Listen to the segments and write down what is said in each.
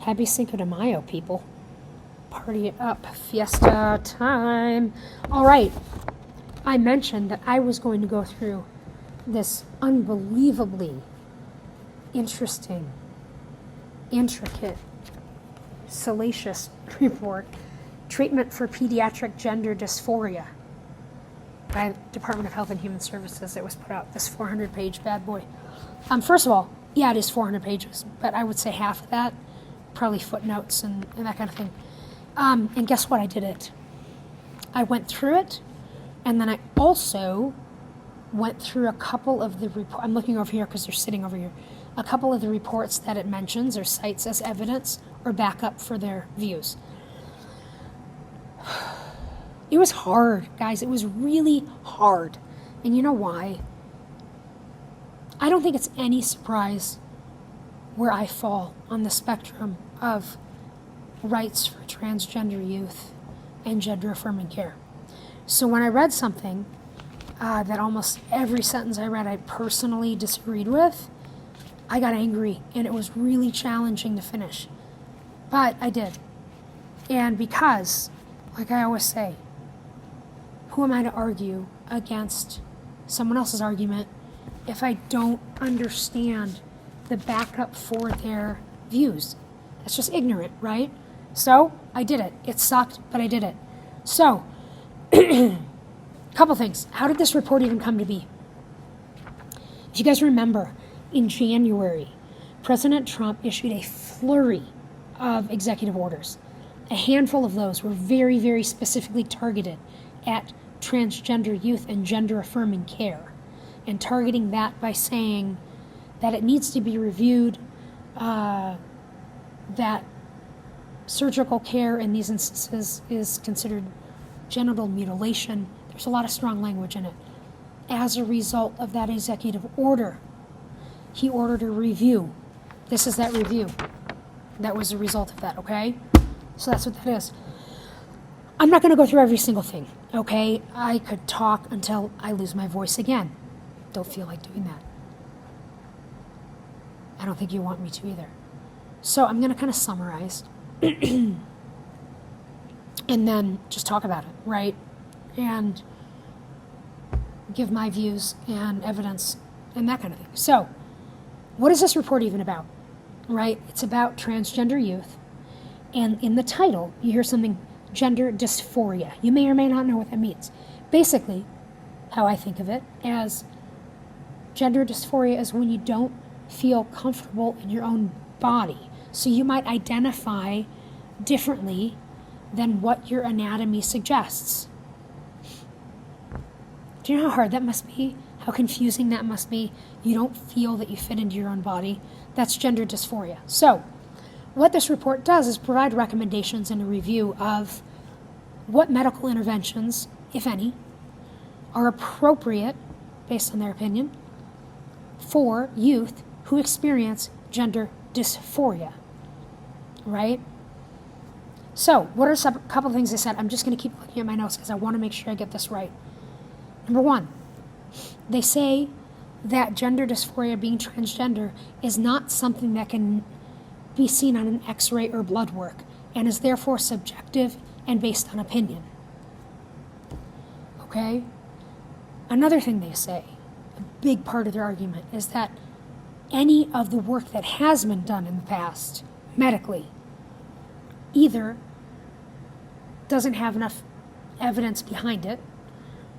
Happy Cinco de Mayo, people. Party it up. Fiesta time. All right. I mentioned that I was going to go through this unbelievably interesting, intricate, salacious report, Treatment for Pediatric Gender Dysphoria, by the Department of Health and Human Services. It was put out, this 400-page bad boy. First of all, yeah, it is 400 pages, but I would say half of that, probably footnotes and that kind of thing. And guess what? I did it. I went through it, and then I also went through a couple of the reports. I'm looking over here because they're sitting over here. A couple of the reports that it mentions or cites as evidence or backup for their views. It was hard, guys. It was really hard. And you know why? I don't think it's any surprise where I fall on the spectrum of rights for transgender youth and gender-affirming care. So when I read something that almost every sentence I read I personally disagreed with, I got angry, and it was really challenging to finish. But I did. And because, like I always say, who am I to argue against someone else's argument if I don't understand the backup for their views? That's just ignorant, right? So, I did it. It sucked, but I did it. So, couple things. How did this report even come to be? If you guys remember, in January, President Trump issued a flurry of executive orders. A handful of those were very, very specifically targeted at transgender youth and gender-affirming care, and targeting that by saying that it needs to be reviewed, that surgical care in these instances is considered genital mutilation. There's a lot of strong language in it. As a result of that executive order, he ordered a review. This is that review. That was a result of that, okay? So that's what that is. I'm not going to go through every single thing, okay? I could talk until I lose my voice again. Don't feel like doing that. I don't think you want me to either. So I'm going to kind of summarize and then just talk about it, right? And give my views and evidence and that kind of thing. So, what is this report even about, right? It's about transgender youth. And in the title, you hear something, gender dysphoria. You may or may not know what that means. Basically, how I think of it as gender dysphoria is when you don't feel comfortable in your own body. So you might identify differently than what your anatomy suggests. Do you know how hard that must be? How confusing that must be? You don't feel that you fit into your own body. That's gender dysphoria. So, what this report does is provide recommendations and a review of what medical interventions, if any, are appropriate, based on their opinion, for youth who experience gender dysphoria, right? So, what are a couple of things they said? I'm just going to keep looking at my notes because I want to make sure I get this right. Number one, they say that gender dysphoria, being transgender, is not something that can be seen on an X-ray or blood work, and is therefore subjective and based on opinion. Okay? Another thing they say, a big part of their argument, is that any of the work that has been done in the past, medically, either doesn't have enough evidence behind it,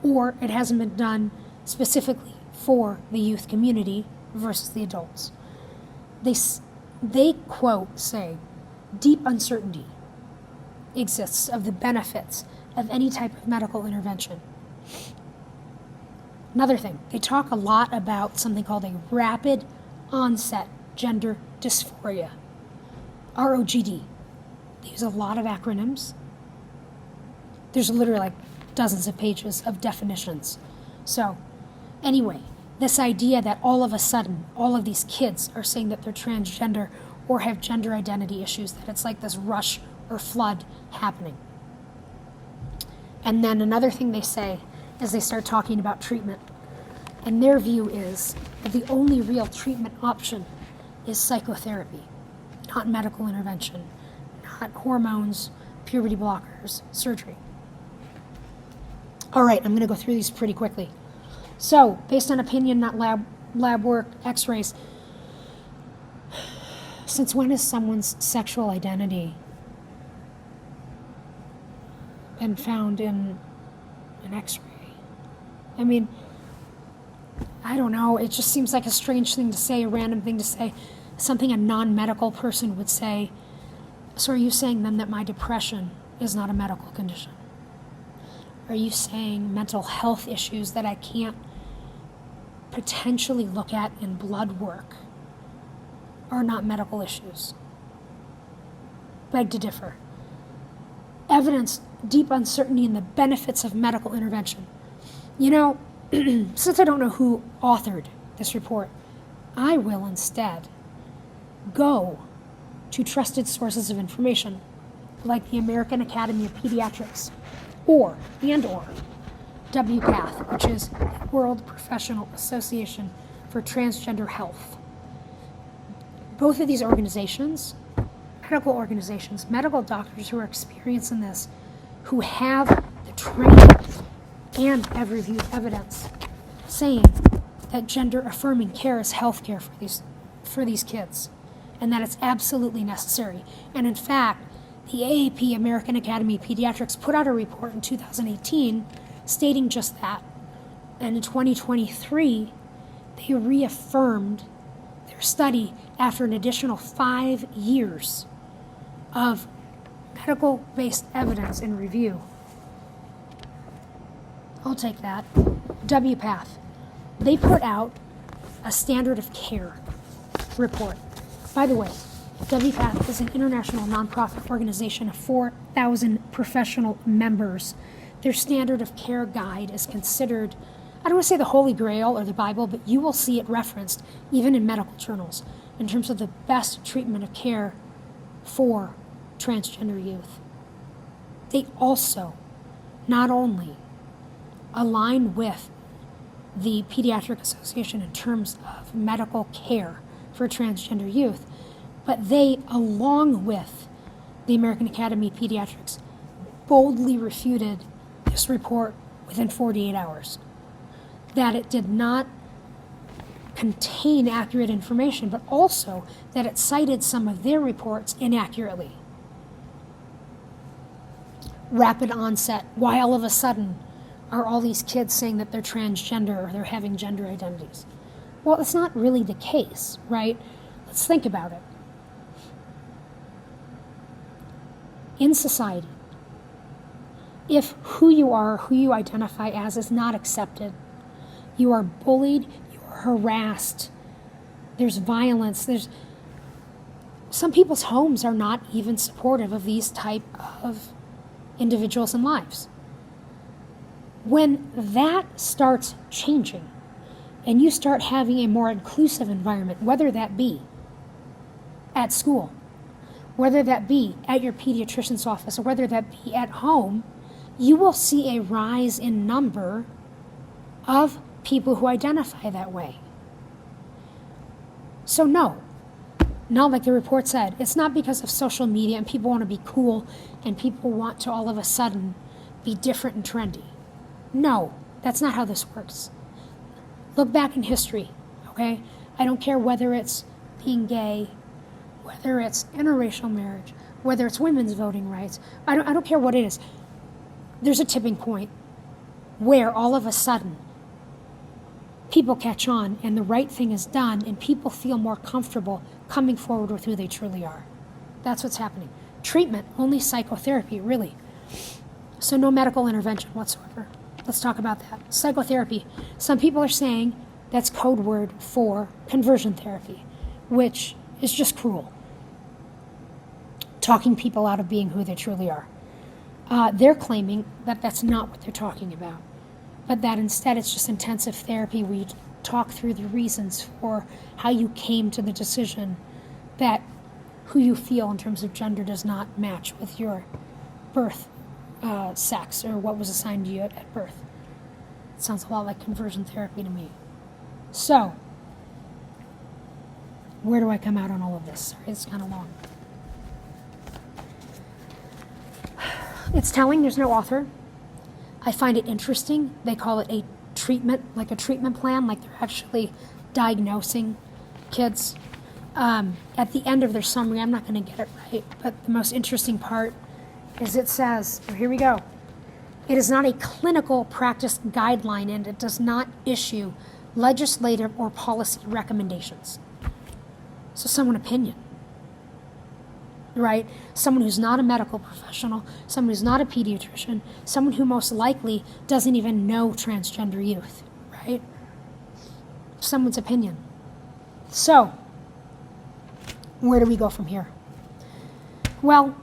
or it hasn't been done specifically for the youth community versus the adults. They quote, say, deep uncertainty exists of the benefits of any type of medical intervention. Another thing, they talk a lot about something called a rapid onset gender dysphoria, ROGD. They use a lot of acronyms. There's literally like dozens of pages of definitions. So, anyway, this idea that all of a sudden, all of these kids are saying that they're transgender or have gender identity issues, that it's like this rush or flood happening. And then another thing they say is they start talking about treatment. And their view is that the only real treatment option is psychotherapy. not medical intervention, not hormones, puberty blockers, surgery. All right, I'm going to go through these pretty quickly. So, based on opinion, not lab work, x-rays, since when has someone's sexual identity been found in an x-ray? I mean, I don't know. It just seems like a strange thing to say, a random thing to say, something a non-medical person would say. So are you saying then that my depression is not a medical condition? Are you saying mental health issues that I can't potentially look at in blood work are not medical issues? Beg to differ. Evidence, deep uncertainty in the benefits of medical intervention. You know, since I don't know who authored this report, I will instead go to trusted sources of information like the American Academy of Pediatrics or WPATH, which is the World Professional Association for Transgender Health. Both of these organizations, medical doctors who are experienced in this, who have the training and have reviewed evidence saying that gender-affirming care is health care for these kids, and that it's absolutely necessary. And in fact, the AAP, American Academy of Pediatrics, put out a report in 2018 stating just that. And in 2023, they reaffirmed their study after an additional 5 years of medical-based evidence and review. I'll take that. WPATH. They put out a standard of care report. By the way, WPATH is an international nonprofit organization of 4,000 professional members. Their standard of care guide is considered, I don't want to say the Holy Grail or the Bible, but you will see it referenced even in medical journals in terms of the best treatment of care for transgender youth. They also not only align with the Pediatric Association in terms of medical care for transgender youth, but they, along with the American Academy of Pediatrics, boldly refuted this report within 48 hours. That it did not contain accurate information, but also that it cited some of their reports inaccurately. Rapid onset. Why all of a sudden are all these kids saying that they're transgender or they're having gender identities? Well, it's not really the case, right? Let's think about it. In society, if who you are, who you identify as is not accepted, you are bullied, you are harassed, there's violence, some people's homes are not even supportive of these type of individuals and lives. When that starts changing and you start having a more inclusive environment, whether that be at school, whether that be at your pediatrician's office, or whether that be at home, you will see a rise in number of people who identify that way. So no, not like the report said. It's not because of social media and people want to be cool and people want to all of a sudden be different and trendy. No, that's not how this works. Look back in history, okay? I don't care whether it's being gay, whether it's interracial marriage, whether it's women's voting rights. I don't care what it is. There's a tipping point where all of a sudden people catch on and the right thing is done and people feel more comfortable coming forward with who they truly are. That's what's happening. Treatment, only psychotherapy, really. So no medical intervention whatsoever. Let's talk about that. Psychotherapy. Some people are saying that's code word for conversion therapy, which is just cruel. Talking people out of being who they truly are. They're claiming that that's not what they're talking about, but that instead it's just intensive therapy where you talk through the reasons for how you came to the decision that who you feel in terms of gender does not match with your birth sex or what was assigned to you at birth. It sounds a lot like conversion therapy to me. So, where do I come out on all of this? Sorry, it's kind of long. It's telling, there's no author. I find it interesting. They call it a treatment, like a treatment plan, like they're actually diagnosing kids. At the end of their summary, I'm not going to get it right, but the most interesting part is it says, oh, here we go. It is not a clinical practice guideline and it does not issue legislative or policy recommendations. So someone opinion, right? Someone who's not a medical professional, someone who's not a pediatrician, someone who most likely doesn't even know transgender youth, right? Someone's opinion. So, where do we go from here? Well,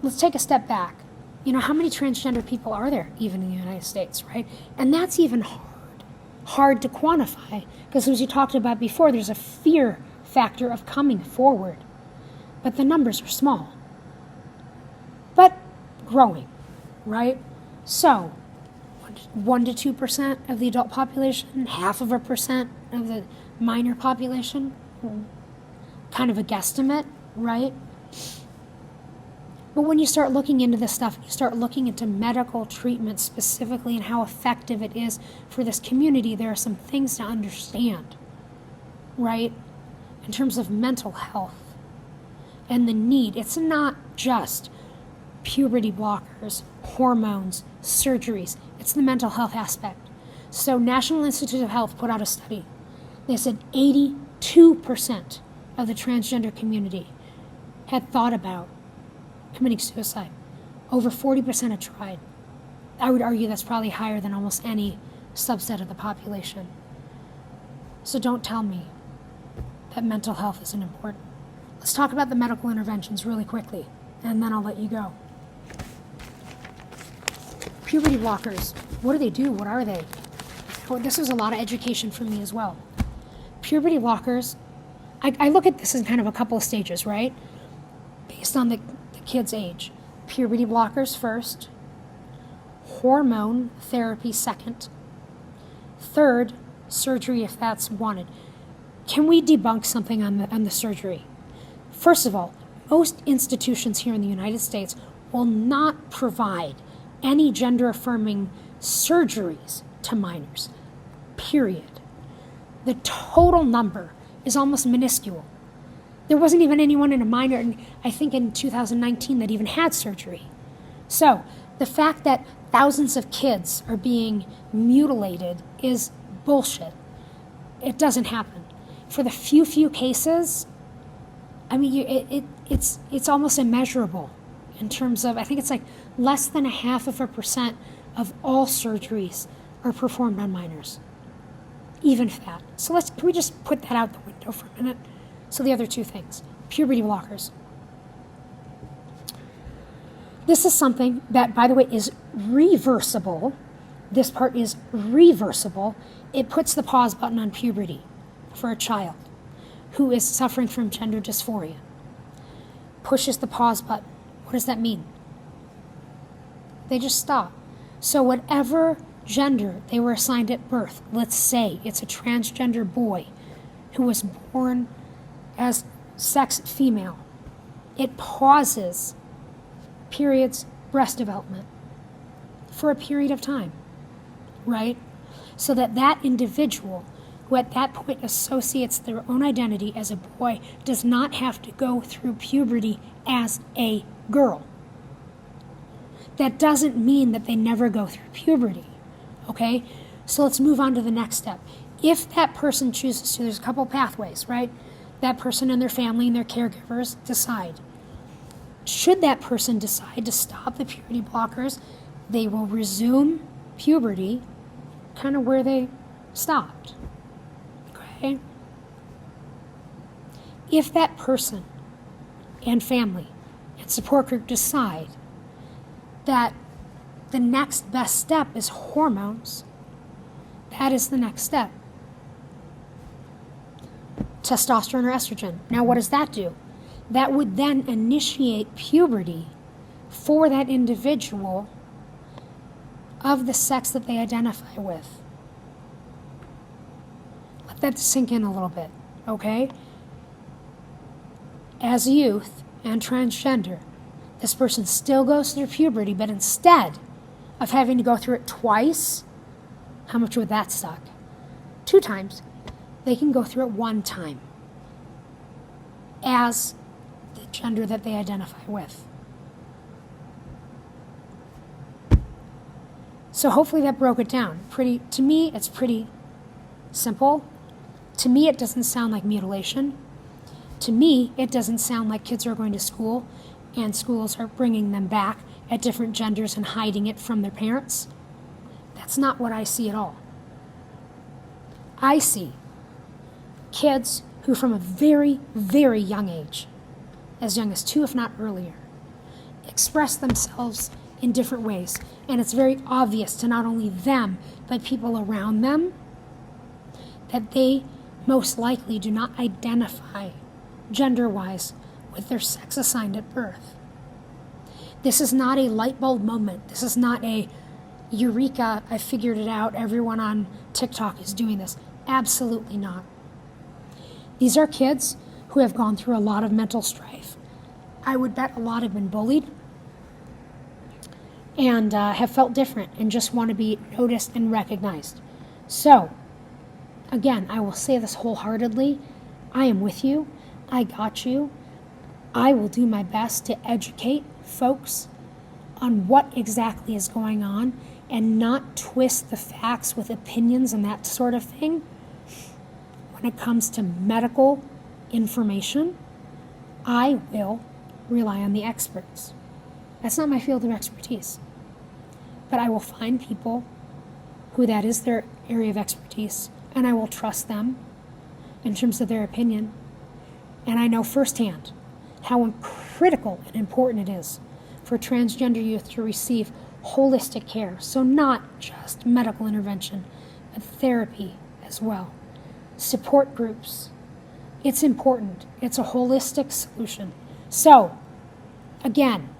let's take a step back. You know, how many transgender people are there even in the United States, right? And that's even hard to quantify because as you talked about before, there's a fear factor of coming forward. But the numbers are small, but growing, right? So, 1 to 2% of the adult population, 0.5% of the minor population, kind of a guesstimate, right? But when you start looking into this stuff, you start looking into medical treatment specifically and how effective it is for this community, there are some things to understand, right? In terms of mental health and the need. It's not just puberty blockers, hormones, surgeries. It's the mental health aspect. So National Institute of Health put out a study. They said 82% of the transgender community had thought about committing suicide. Over 40% had tried. I would argue that's probably higher than almost any subset of the population. So don't tell me that mental health isn't important. Let's talk about the medical interventions really quickly, and then I'll let you go. Puberty blockers. What do they do? What are they? Well, this was a lot of education for me as well. Puberty blockers, I look at this in kind of a couple of stages, right? Based on the kid's age. Puberty blockers first, hormone therapy second, third, surgery if that's wanted. Can we debunk something on the surgery? First of all, most institutions here in the United States will not provide any gender-affirming surgeries to minors, period. The total number is almost minuscule. There wasn't even anyone in a minor, I think in 2019, that even had surgery. So the fact that thousands of kids are being mutilated is bullshit. It doesn't happen. For the few cases, I mean, it's almost immeasurable in terms of, I think it's like less than 0.5% of all surgeries are performed on minors, even for that. So can we just put that out the window for a minute? So the other two things, puberty blockers. This is something that, by the way, is reversible. This part is reversible. It puts the pause button on puberty for a child who is suffering from gender dysphoria. Pushes the pause button. What does that mean? They just stop. So whatever gender they were assigned at birth, let's say it's a transgender boy who was born as sex female, it pauses periods, breast development for a period of time, right? So that individual who at that point associates their own identity as a boy does not have to go through puberty as a girl. That doesn't mean that they never go through puberty, okay? So let's move on to the next step. If that person chooses to, there's a couple pathways, right? That person and their family and their caregivers decide. Should that person decide to stop the puberty blockers, they will resume puberty kind of where they stopped. Okay? If that person and family and support group decide that the next best step is hormones, that is the next step. Testosterone or estrogen. Now what does that do? That would then initiate puberty for that individual of the sex that they identify with. Let that sink in a little bit, okay? as youth and transgender, this person still goes through puberty, but instead of having to go through it twice, how much would that suck? 2 times. They can go through it 1 time as the gender that they identify with. So hopefully that broke it down. To me, it's pretty simple. To me, it doesn't sound like mutilation. To me, it doesn't sound like kids are going to school and schools are bringing them back at different genders and hiding it from their parents. That's not what I see at all. I see kids who from a very, very young age, as young as 2 if not earlier, express themselves in different ways. And it's very obvious to not only them, but people around them, that they most likely do not identify gender-wise with their sex assigned at birth. This is not a light bulb moment. This is not a eureka, I figured it out, everyone on TikTok is doing this. Absolutely not. These are kids who have gone through a lot of mental strife. I would bet a lot have been bullied and have felt different and just want to be noticed and recognized. So, again, I will say this wholeheartedly. I am with you. I got you. I will do my best to educate folks on what exactly is going on and not twist the facts with opinions and that sort of thing. When it comes to medical information, I will rely on the experts. That's not my field of expertise. But I will find people who that is their area of expertise, and I will trust them in terms of their opinion. And I know firsthand how critical and important it is for transgender youth to receive holistic care. So not just medical intervention, but therapy as well. Support groups. It's important. It's a holistic solution. So, again,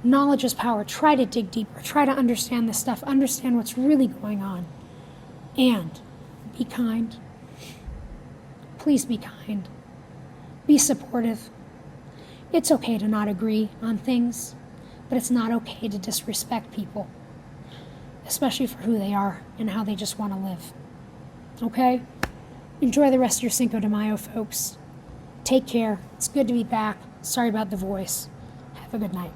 knowledge is power. Try to dig deeper. Try to understand this stuff. Understand what's really going on. And be kind. Please be kind. Be supportive. It's okay to not agree on things, but it's not okay to disrespect people, especially for who they are and how they just want to live. Okay? Enjoy the rest of your Cinco de Mayo, folks. Take care. It's good to be back. Sorry about the voice. Have a good night.